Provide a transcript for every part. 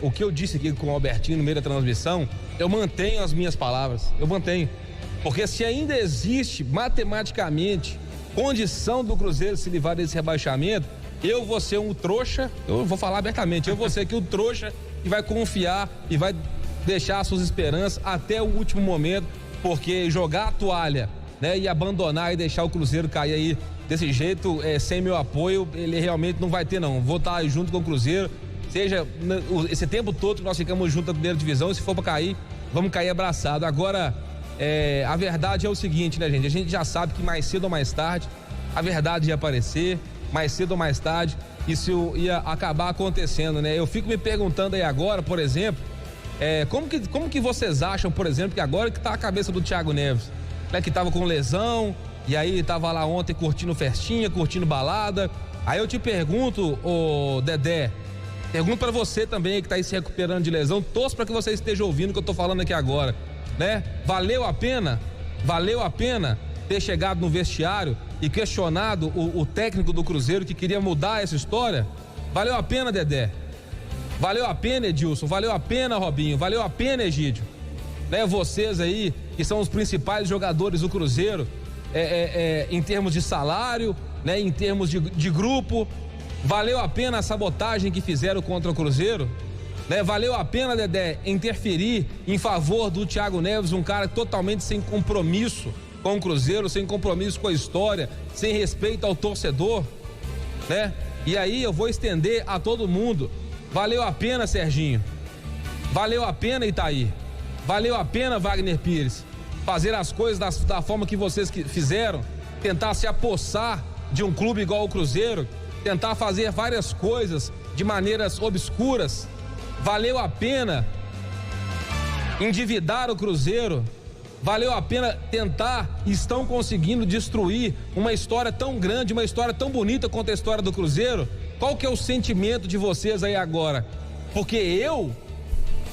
o que eu disse aqui com o Albertinho no meio da transmissão, eu mantenho as minhas palavras, eu mantenho. Porque se ainda existe matematicamente condição do Cruzeiro se livrar desse rebaixamento, eu vou ser um trouxa, eu vou falar abertamente, eu vou ser aqui o trouxa que vai confiar e vai deixar suas esperanças até o último momento, porque jogar a toalha, né, e abandonar e deixar o Cruzeiro cair aí desse jeito, sem meu apoio, ele realmente não vai ter não. Vou estar junto com o Cruzeiro, seja esse tempo todo que nós ficamos juntos na primeira divisão, e se for pra cair, vamos cair abraçado. Agora, a verdade é o seguinte, né, gente? A gente já sabe que mais cedo ou mais tarde a verdade ia aparecer, mais cedo ou mais tarde isso ia acabar acontecendo, né? Eu fico me perguntando aí agora, por exemplo, como que vocês acham, por exemplo, que agora que tá a cabeça do Thiago Neves, né, que tava com lesão, e aí tava lá ontem curtindo festinha, curtindo balada. Aí eu te pergunto, ô Dedé, pergunto pra você também que tá aí se recuperando de lesão, torço pra que você esteja ouvindo o que eu tô falando aqui agora, né? Valeu a pena ter chegado no vestiário e questionado o técnico do Cruzeiro que queria mudar essa história? Valeu a pena, Dedé? Valeu a pena, Edilson? Valeu a pena, Robinho? Valeu a pena, Egídio? Né, vocês aí, que são os principais jogadores do Cruzeiro, em termos de salário, né, em termos de grupo, valeu a pena a sabotagem que fizeram contra o Cruzeiro? Né, valeu a pena, Dedé, interferir em favor do Thiago Neves, um cara totalmente sem compromisso com o Cruzeiro, sem compromisso com a história, sem respeito ao torcedor, né? E aí eu vou estender a todo mundo. Valeu a pena, Serginho? Valeu a pena, Itaí? Valeu a pena, Wagner Pires, fazer as coisas da forma que vocês fizeram, tentar se apossar de um clube igual o Cruzeiro, tentar fazer várias coisas de maneiras obscuras? Valeu a pena endividar o Cruzeiro? Valeu a pena tentar, estão conseguindo destruir uma história tão grande, uma história tão bonita quanto a história do Cruzeiro? Qual que é o sentimento de vocês aí agora? Porque eu,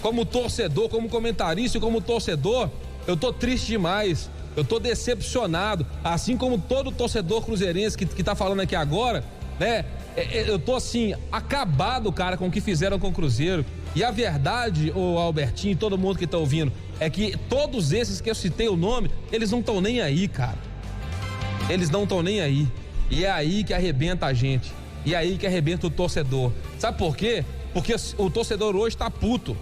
como torcedor, como comentarista e como torcedor, eu tô triste demais, eu tô decepcionado, assim como todo torcedor cruzeirense que tá falando aqui agora, né? Eu tô assim, acabado, cara, com o que fizeram com o Cruzeiro. E a verdade, ô Albertinho, todo mundo que tá ouvindo, é que todos esses que eu citei o nome, eles não estão nem aí, cara. Eles não estão nem aí. E é aí que arrebenta a gente. E é aí que arrebenta o torcedor. Sabe por quê? Porque o torcedor hoje tá puto.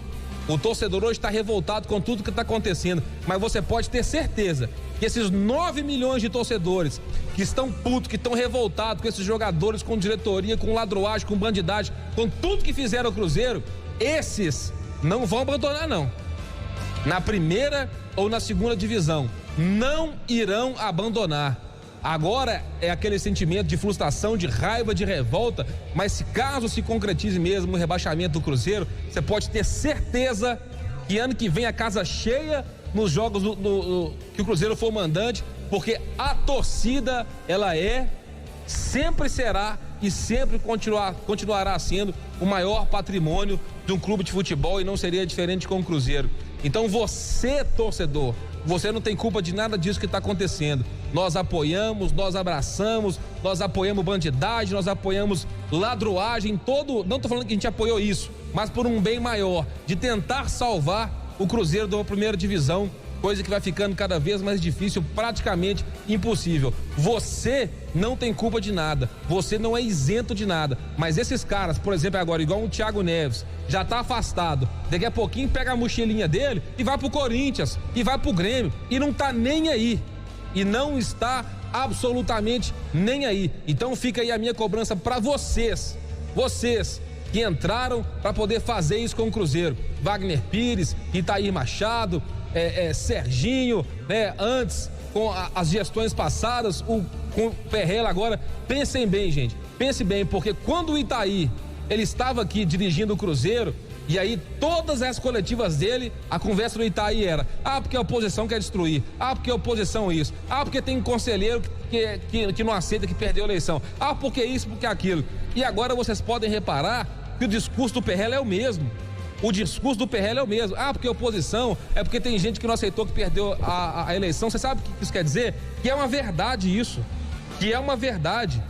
O torcedor hoje tá revoltado com tudo que tá acontecendo. Mas você pode ter certeza que esses 9 milhões de torcedores que estão putos, que estão revoltados com esses jogadores, com diretoria, com ladroagem, com bandidagem, com tudo que fizeram o Cruzeiro, esses não vão abandonar, não. Na primeira ou na segunda divisão, não irão abandonar. Agora é aquele sentimento de frustração, de raiva, de revolta, mas se caso se concretize mesmo o rebaixamento do Cruzeiro, você pode ter certeza que ano que vem a casa cheia nos jogos que o Cruzeiro for mandante, porque a torcida, ela sempre será e sempre continuará sendo o maior patrimônio de um clube de futebol, e não seria diferente com o Cruzeiro. Então você, torcedor, você não tem culpa de nada disso que está acontecendo. Nós apoiamos, nós abraçamos, nós apoiamos bandidagem, nós apoiamos ladroagem, não tô falando que a gente apoiou isso, mas por um bem maior, de tentar salvar o Cruzeiro da primeira divisão, coisa que vai ficando cada vez mais difícil, praticamente impossível. Você não tem culpa de nada, você não é isento de nada, mas esses caras, por exemplo, agora, igual o Thiago Neves, já tá afastado, daqui a pouquinho pega a mochilinha dele e vai pro Corinthians, e vai pro Grêmio, e não tá nem aí, e não está absolutamente nem aí. Então fica aí a minha cobrança pra vocês que entraram para poder fazer isso com o Cruzeiro. Wagner Pires, Itair Machado, Serginho, né? Antes, com as gestões passadas, com o Perrella agora. Pensem bem, gente. Pense bem, porque quando o Itair, ele estava aqui dirigindo o Cruzeiro, e aí todas as coletivas dele, a conversa do Itair era: porque a oposição quer destruir, porque a oposição isso, porque tem um conselheiro que não aceita, que perdeu a eleição, porque isso, porque aquilo. E agora vocês podem reparar que o discurso do Perrella é o mesmo. O discurso do Perrella é o mesmo. Porque a oposição é porque tem gente que não aceitou, que perdeu a eleição. Você sabe o que isso quer dizer? Que é uma verdade isso. Que é uma verdade.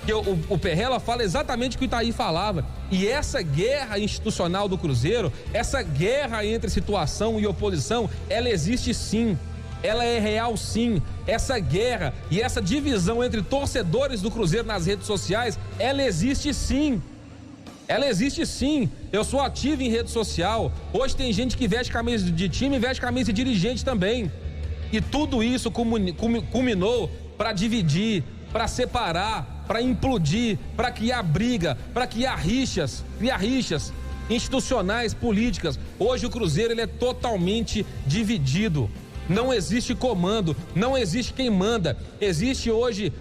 que o Perrella fala exatamente o que o Itaí falava. E essa guerra institucional do Cruzeiro, essa guerra entre situação e oposição, ela existe sim. Ela é real sim. Essa guerra e essa divisão entre torcedores do Cruzeiro nas redes sociais, ela existe sim. Ela existe sim. Eu sou ativo em rede social. Hoje tem gente que veste camisa de time e veste camisa de dirigente também. E tudo isso culminou para dividir, para separar, para implodir, para criar briga, para criar rixas institucionais, políticas. Hoje o Cruzeiro ele é totalmente dividido. Não existe comando, não existe quem manda. Existe hoje,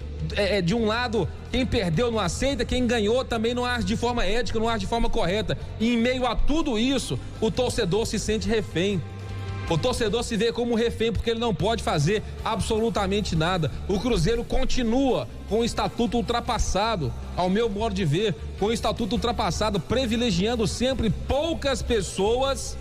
de um lado, quem perdeu não aceita, quem ganhou também não age de forma ética, não age de forma correta. E em meio a tudo isso, o torcedor se sente refém. O torcedor se vê como refém porque ele não pode fazer absolutamente nada. O Cruzeiro continua com o estatuto ultrapassado, ao meu modo de ver, com o estatuto ultrapassado, privilegiando sempre poucas pessoas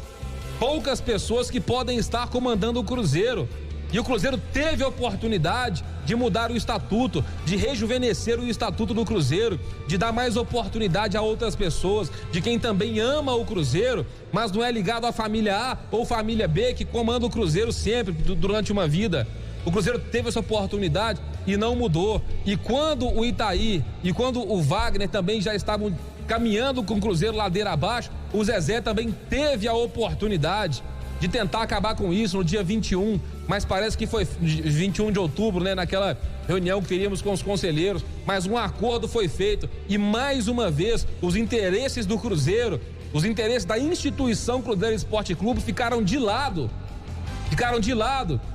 que podem estar comandando o Cruzeiro. E o Cruzeiro teve a oportunidade de mudar o estatuto, de rejuvenescer o estatuto do Cruzeiro, de dar mais oportunidade a outras pessoas, de quem também ama o Cruzeiro, mas não é ligado à família A ou família B que comanda o Cruzeiro sempre, durante uma vida. O Cruzeiro teve essa oportunidade e não mudou. E quando o Itaí e quando o Wagner também já estavam caminhando com o Cruzeiro ladeira abaixo, o Zezé também teve a oportunidade de tentar acabar com isso no dia 21, mas parece que foi 21 de outubro, né, naquela reunião que teríamos com os conselheiros, mas um acordo foi feito e mais uma vez os interesses do Cruzeiro, os interesses da instituição Cruzeiro Esporte Clube ficaram de lado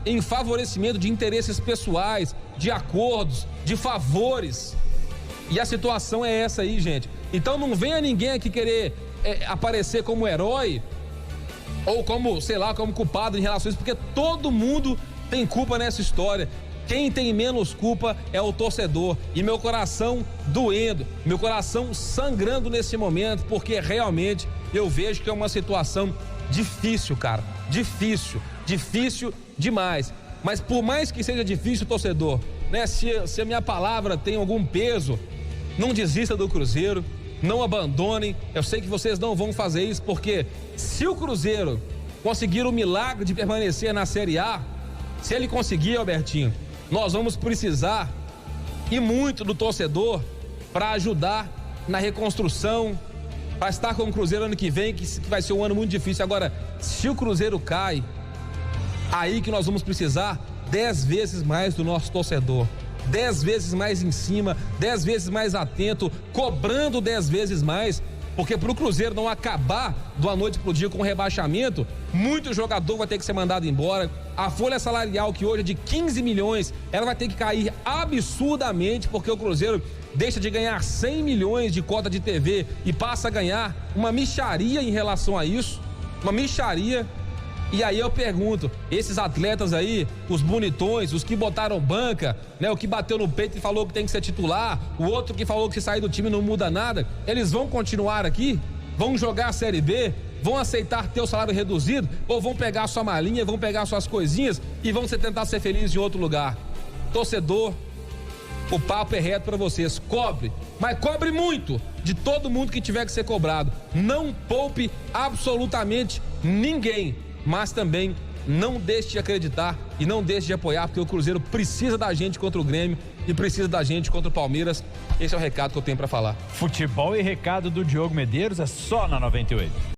em favorecimento de interesses pessoais, de acordos, de favores. E a situação é essa aí, gente. Então não venha ninguém aqui querer aparecer como herói ou como, sei lá, como culpado em relação a isso, porque todo mundo tem culpa nessa história. Quem tem menos culpa é o torcedor. E meu coração doendo, meu coração sangrando nesse momento, porque realmente eu vejo que é uma situação difícil, cara. Difícil demais. Mas por mais que seja difícil, torcedor, né? Se a minha palavra tem algum peso, não desista do Cruzeiro. Não abandonem, eu sei que vocês não vão fazer isso, porque se o Cruzeiro conseguir o milagre de permanecer na Série A, se ele conseguir, Albertinho, nós vamos precisar e muito do torcedor para ajudar na reconstrução, para estar com o Cruzeiro ano que vem, que vai ser um ano muito difícil. Agora, se o Cruzeiro cai, aí que nós vamos precisar 10 vezes mais do nosso torcedor. 10 vezes mais em cima, 10 vezes mais atento, cobrando 10 vezes mais, porque pro Cruzeiro não acabar de uma noite pro dia com rebaixamento, muito jogador vai ter que ser mandado embora. A folha salarial, que hoje é de 15 milhões, ela vai ter que cair absurdamente, porque o Cruzeiro deixa de ganhar 100 milhões de cota de TV e passa a ganhar uma mixaria em relação a isso, uma mixaria. E aí eu pergunto, esses atletas aí, os bonitões, os que botaram banca, né, o que bateu no peito e falou que tem que ser titular, o outro que falou que se sair do time não muda nada, eles vão continuar aqui? Vão jogar a Série B? Vão aceitar ter o salário reduzido? Ou vão pegar a sua malinha, vão pegar suas coisinhas e vão tentar ser felizes em outro lugar? Torcedor, o papo é reto pra vocês, cobre, mas cobre muito de todo mundo que tiver que ser cobrado. Não poupe absolutamente ninguém. Mas também não deixe de acreditar e não deixe de apoiar, porque o Cruzeiro precisa da gente contra o Grêmio e precisa da gente contra o Palmeiras. Esse é o recado que eu tenho para falar. Futebol e recado do Diogo Medeiros é só na 98.